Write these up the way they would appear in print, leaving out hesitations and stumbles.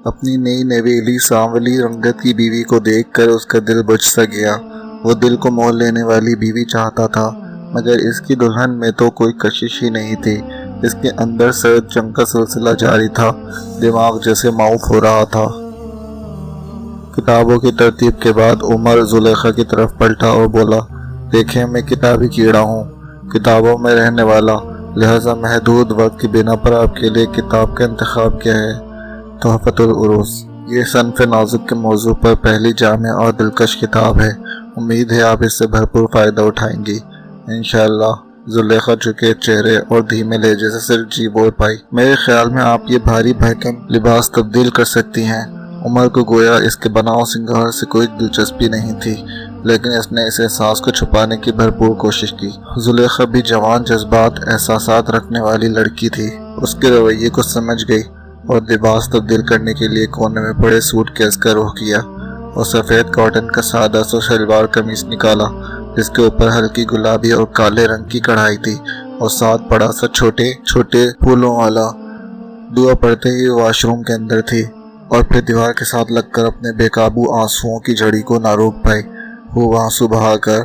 اپنی نئی نویلی سانولی رنگت کی بیوی کو دیکھ کر اس کا دل بجھ سا گیا۔ وہ دل کو مول لینے والی بیوی چاہتا تھا، مگر اس کی دلہن میں تو کوئی کشش ہی نہیں تھی۔ اس کے اندر سرد جنگ کا سلسلہ جاری تھا، دماغ جیسے معاف ہو رہا تھا۔ کتابوں کی ترتیب کے بعد عمر زلیخا کی طرف پلٹا اور بولا، دیکھیں میں کتابی کیڑا ہوں، کتابوں میں رہنے والا، لہذا محدود وقت کی بنا پر آپ کے لیے کتاب کا انتخاب کیا ہے؟ تحفۃ العروس۔ یہ صنف نازک کے موضوع پر پہلی جامع اور دلکش کتاب ہے۔ امید ہے آپ اس سے بھرپور فائدہ اٹھائیں گی انشاءاللہ۔ زلیخا جھکے چہرے اور دھیمے لہجے سے صرف جی بول پائی، میرے خیال میں آپ یہ بھاری بھرکم لباس تبدیل کر سکتی ہیں۔ عمر کو گویا اس کے بناؤ سنگار سے کوئی دلچسپی نہیں تھی، لیکن اس نے اس احساس کو چھپانے کی بھرپور کوشش کی۔ زلیخا بھی جوان جذبات احساسات رکھنے والی لڑکی تھی، اس کے رویے کو سمجھ گئی اور لباس تبدیل کرنے کے لیے کونے میں پڑے سوٹ کیس کا رخ کیا اور سفید کاٹن کا سادہ سا شلوار قمیص نکالا، جس کے اوپر ہلکی گلابی اور کالے رنگ کی کڑھائی تھی اور ساتھ بڑا سا چھوٹے چھوٹے پھولوں والا۔ دعا پڑھتے ہی واش روم کے اندر تھی اور پھر دیوار کے ساتھ لگ کر اپنے بے قابو آنسوؤں کی جھڑی کو نہ روک پائی۔ وہ آنسو بہا کر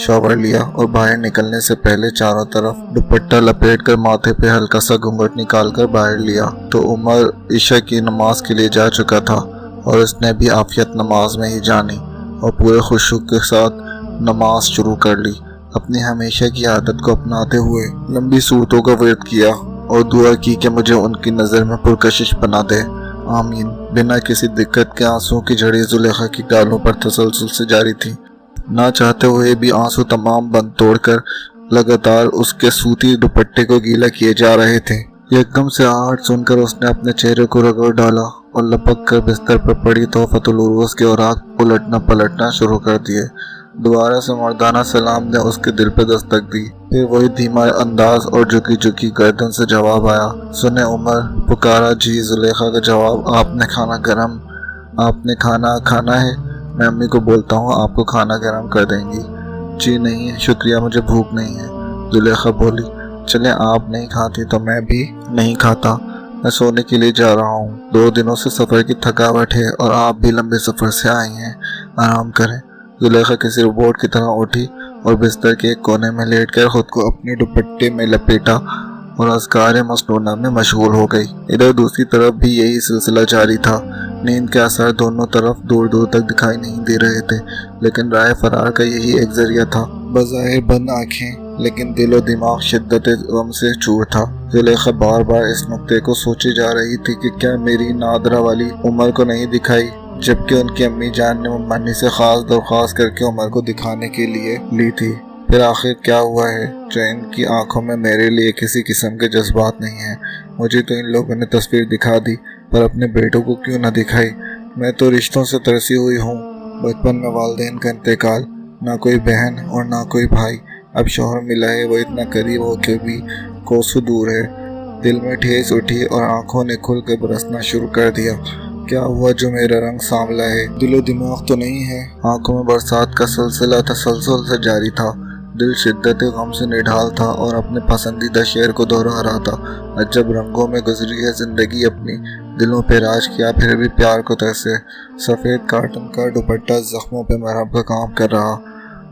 شاور لیا اور باہر نکلنے سے پہلے چاروں طرف دوپٹہ لپیٹ کر ماتھے پہ ہلکا سا گھونگھٹ نکال کر باہر لیا تو عمر عشاء کی نماز کے لیے جا چکا تھا اور اس نے بھی عافیت نماز میں ہی جانی اور پورے خشوع کے ساتھ نماز شروع کر لی۔ اپنی ہمیشہ کی عادت کو اپناتے ہوئے لمبی صورتوں کا ورد کیا اور دعا کی کہ مجھے ان کی نظر میں پرکشش بنا دے، آمین۔ بنا کسی دقت کے آنسوؤں کی جھڑی زلیخا کی گالوں پر تسلسل سے جاری تھی۔ نہ چاہتے ہوئے بھی آنسو تمام بند توڑ کر لگاتار اس کے سوتی دوپٹے کو گیلا کیے جا رہے تھے۔ یکدم سے آہٹ سن کر اس نے اپنے چہرے کو رگڑ ڈالا اور لپک کر بستر پر پڑی تحفۃ العروس کے اوراق الٹنا پلٹنا شروع کر دیے۔ دوبارہ سے مردانہ سلام نے اس کے دل پہ دستک دی، پھر وہی دھیما انداز اور جھکی جھکی گردن سے جواب آیا، سنیں عمر، پکارا جی زلیخا کا جواب، آپ نے کھانا کھانا ہے؟ میں امی کو بولتا ہوں آپ کو کھانا گرم کر دیں گی۔ جی نہیں شکریہ، مجھے بھوک نہیں ہے، زلیخا بولی۔ چلیں آپ نہیں کھاتی تو میں بھی نہیں کھاتا، میں سونے کے لیے جا رہا ہوں، 2 دنوں سے سفر کی تھکاوٹ ہے اور آپ بھی لمبے سفر سے آئی ہیں، آرام کریں۔ زلیخا کسی روبوٹ کی طرح اٹھی اور بستر کے ایک کونے میں لیٹ کر خود کو اپنے دوپٹے میں لپیٹا اور اذکار مسنونہ میں مشغول ہو گئی۔ ادھر دوسری طرف بھی یہی سلسلہ جاری تھا۔ نیند کے اثر دونوں طرف دور دور تک دکھائی نہیں دے رہے تھے، لیکن راہ فرار کا یہی ایک ذریعہ تھا۔ بظاہر بند آنکھیں، لیکن دل و دماغ شدت غم سے چور تھا۔ زلیخا بار بار اس نقطے کو سوچے جا رہی تھی کہ کیا میری نادرہ والی عمر کو نہیں دکھائی، جبکہ ان کی امی جان نے ممانی سے خاص درخواست کر کے عمر کو دکھانے کے لیے لی تھی۔ پھر آخر کیا ہوا ہے جو ان کی آنکھوں میں میرے لیے کسی قسم کے جذبات نہیں ہیں؟ مجھے تو ان لوگوں نے تصویر دکھا دی پر اپنے بیٹوں کو کیوں نہ دکھائی؟ میں تو رشتوں سے ترسی ہوئی ہوں، بچپن میں والدین کا انتقال، نہ کوئی بہن اور نہ کوئی بھائی، اب شوہر ملا ہے وہ اتنا قریب ہو کے بھی کوسوں دور ہے۔ دل میں ٹھیس اٹھی اور آنکھوں نے کھل کر برسنا شروع کر دیا۔ کیا ہوا جو میرا رنگ سانولا ہے؟ دل و دماغ تو نہیں ہے؟ آنکھوں میں برسات کا سلسلہ تسلسل سے جاری تھا۔ دل شدت غم سے نڈھال تھا اور اپنے پسندیدہ شعر کو دہرا رہا تھا، عجب رنگوں میں گزری ہے زندگی اپنی، دلوں پہ راج کیا پھر بھی پیار کو ترسے۔ سفید کاٹن کا دوپٹہ زخموں پہ مرہم کا کام کر رہا،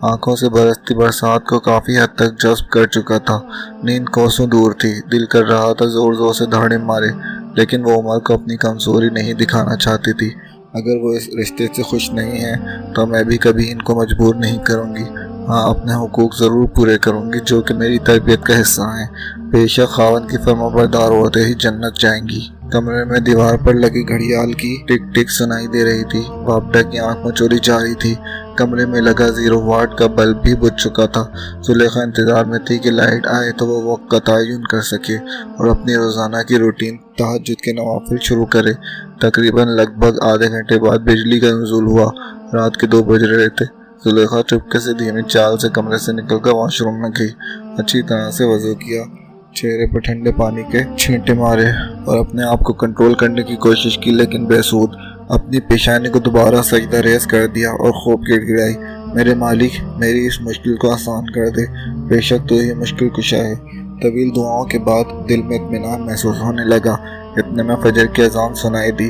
آنکھوں سے برستی برسات کو کافی حد تک جذب کر چکا تھا۔ نیند کوسوں دور تھی، دل کر رہا تھا زور زور سے دھاڑے مارے، لیکن وہ عمر کو اپنی کمزوری نہیں دکھانا چاہتی تھی۔ اگر وہ اس رشتے سے خوش نہیں ہے تو میں بھی کبھی ان کو مجبور نہیں کروں گی، ہاں اپنے حقوق ضرور پورے کروں گی جو کہ میری تربیت کا حصہ ہیں۔ بے شک خاوند کی فرمانبردار ہوتے ہی جنت جائیں گی۔ کمرے میں دیوار پر لگی گھڑیال کی ٹک ٹک سنائی دے رہی تھی۔ وابڈا کی آنکھ میں چوری جا رہی تھی۔ کمرے میں لگا 0 واٹ کا بلب بھی بجھ چکا تھا۔ زلیخا انتظار میں تھی کہ لائٹ آئے تو وہ وقت کا تعین کر سکے اور اپنی روزانہ کی روٹین تہجد کے نوافل شروع کرے۔ تقریباً لگ بھگ آدھے گھنٹے بعد بجلی کا نزول ہوا۔ رات کے 2 بج رہے تھے۔ زلیخا چپکے سے دھیمی چال سے کمرے سے نکل کر واش روم میں گئی، اچھی طرح سے وضو کیا، چہرے پر ٹھنڈے پانی کے چھینٹے مارے اور اپنے آپ کو کنٹرول کرنے کی کوشش کی، لیکن بے سود۔ اپنی پیشانی کو دوبارہ سجدہ ریز کر دیا اور خوب گڑ گڑائی، میرے مالک میری اس مشکل کو آسان کر دے، بے شک تو یہ مشکل کشا ہے۔ طویل دعاؤں کے بعد دل میں اطمینان محسوس ہونے لگا۔ اتنے میں فجر کی اذان سنائی دی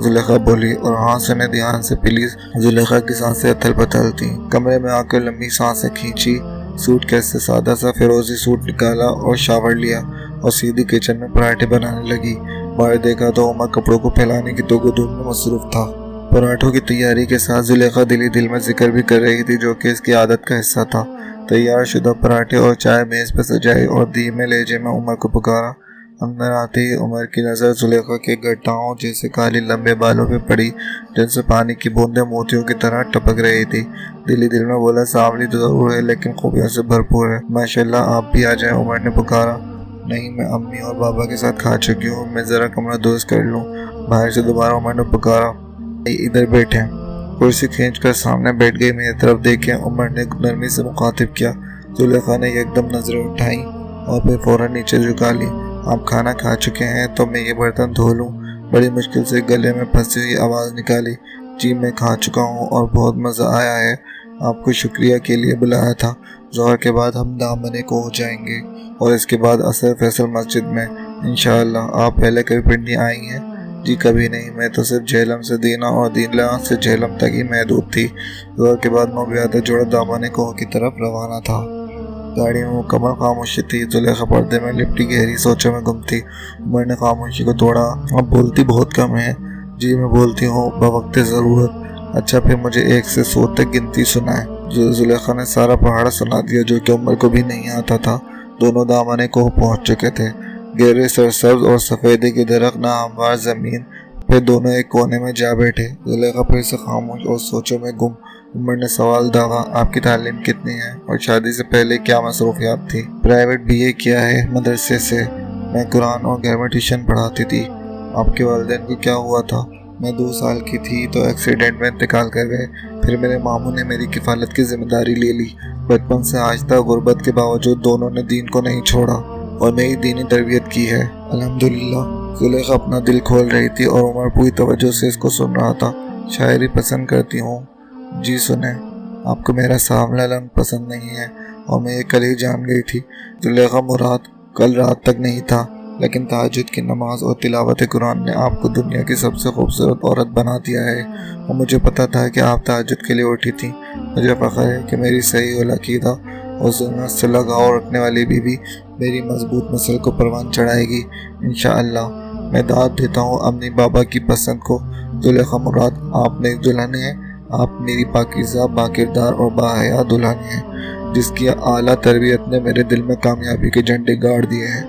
زلیخا بولی اور ہاتھ نے دھیان سے پلیز۔ زلیخا کی سانسیں اتھل پتھل تھیں۔ کمرے میں آ کر لمبی سانسیں کھینچی، سوٹ کیس سے سادہ سا فیروزی سوٹ نکالا اور شاور لیا اور سیدھی کچن میں پراٹھے بنانے لگی۔ باہر دیکھا تو عمر کپڑوں کو پھیلانے کی دھوم میں مصروف تھا۔ پراٹھوں کی تیاری کے ساتھ زلیخا دلی دل میں ذکر بھی کر رہی تھی جو کہ اس کی عادت کا حصہ تھا۔ تیار شدہ پراٹھے اور چائے میز پہ سجائی اور دھیمے لہجے میں عمر کو پکارا۔ اندر آتے ہی عمر کی نظر زلیخا کے گٹاؤں جیسے کالی لمبے بالوں پہ پڑی جن سے پانی کی بوندیں موتیوں کی طرح ٹپک رہی تھی۔ دل میں بولا سانولی تو ضرور ہے لیکن خوبیوں سے بھرپور ہے۔ ماشاءاللہ آپ بھی آ جائیں، عمر نے پکارا۔ نہیں، میں امی اور بابا کے ساتھ کھا چکی ہوں، میں ذرا کمرہ درست کر لوں۔ باہر سے دوبارہ عمر نے پکارا۔ ادھر بیٹھیں۔ کرسی کھینچ کر سامنے بیٹھ گئی۔ میری طرف دیکھیں، عمر نے نرمی سے مخاطب کیا۔ زلیخا نے ایک دم نظریں اٹھائیں اور پھر فوراً نیچے جھکا لی۔ آپ کھانا کھا چکے ہیں تو میں یہ برتن دھو لوں؟ بڑی مشکل سے گلے میں پھنسی ہوئی آواز نکالی۔ جی میں کھا چکا ہوں اور بہت مزہ آیا ہے، آپ کو شکریہ کے لیے بلایا تھا۔ ظہر کے بعد ہم دامنے کو ہو جائیں گے اور اس کے بعد عصر فیصل مسجد میں انشاءاللہ۔ آپ پہلے کبھی پنڈی آئی ہیں؟ جی کبھی نہیں، میں تو صرف جہلم سے دینا اور دینا سے جہلم تک ہی محدود تھی۔ ظہر کے بعد موبیادہ جوڑا دامنے کو کی طرف روانہ تھا۔ گاڑی میں مکمل خاموشی تھی۔ زلیخا پردے میں لپٹی گہری سوچوں میں گم تھی۔ عمر نے خاموشی کو توڑا۔ اب بولتی بہت کم ہے۔ جی میں بولتی ہوں بوقت ضرورت۔ اچھا پھر مجھے 1 سے 100 تک گنتی سنائے۔ زلیخا نے سارا پہاڑ سنا دیا جو کہ عمر کو بھی نہیں آتا تھا۔ دونوں دامنے کو پہنچ چکے تھے۔ گہرے سرسبز اور سفیدی کی درخت نہ ہموار زمین پہ دونوں ایک کونے میں جا بیٹھے۔ زلیخا پھر سے خاموش اور سوچوں میں گم۔ عمر نے سوال داغا۔ آپ کی تعلیم کتنی ہے اور شادی سے پہلے کیا مصروفیات تھی؟ پرائیویٹ BA کیا ہے مدرسے سے۔ میں قرآن اور گھر میں ٹیوشن پڑھاتی تھی۔ آپ کے والدین کو کیا ہوا تھا؟ میں 2 سال کی تھی تو ایکسیڈنٹ میں انتقال کر گئے۔ پھر میرے ماموں نے میری کفالت کی ذمہ داری لے لی۔ بچپن سے آج تک غربت کے باوجود دونوں نے دین کو نہیں چھوڑا اور نئی دینی تربیت کی ہے الحمدللہ۔ زلیخا اپنا دل کھول رہی تھی اور عمر پوری توجہ سے اس کو سن رہا تھا۔ شاعری پسند کرتی ہوں؟ جی سنیں۔ آپ کو میرا سانولا رنگ پسند نہیں ہے اور میں یہ کل ہی جان گئی تھی۔ زلیخا مراد کل رات تک نہیں تھا لیکن تہجد کی نماز اور تلاوت قرآن نے آپ کو دنیا کی سب سے خوبصورت عورت بنا دیا ہے اور مجھے پتا تھا کہ آپ تہجد کے لیے اٹھی تھیں۔ مجھے فخر ہے کہ میری صحیح العقیدہ اور سنت سے لگاؤ رکھنے والی بیوی میری مضبوط نسل کو پروان چڑھائے گی انشاءاللہ۔ میں دعوت دیتا ہوں اپنی بابا کی پسند کو۔ زلیخا مراد آپ میری دلہن ہیں۔ آپ میری پاکیزہ، باکردار اور باحیا دلہن ہیں جس کی اعلیٰ تربیت نے میرے دل میں کامیابی کے جھنڈے گاڑ دیے ہیں۔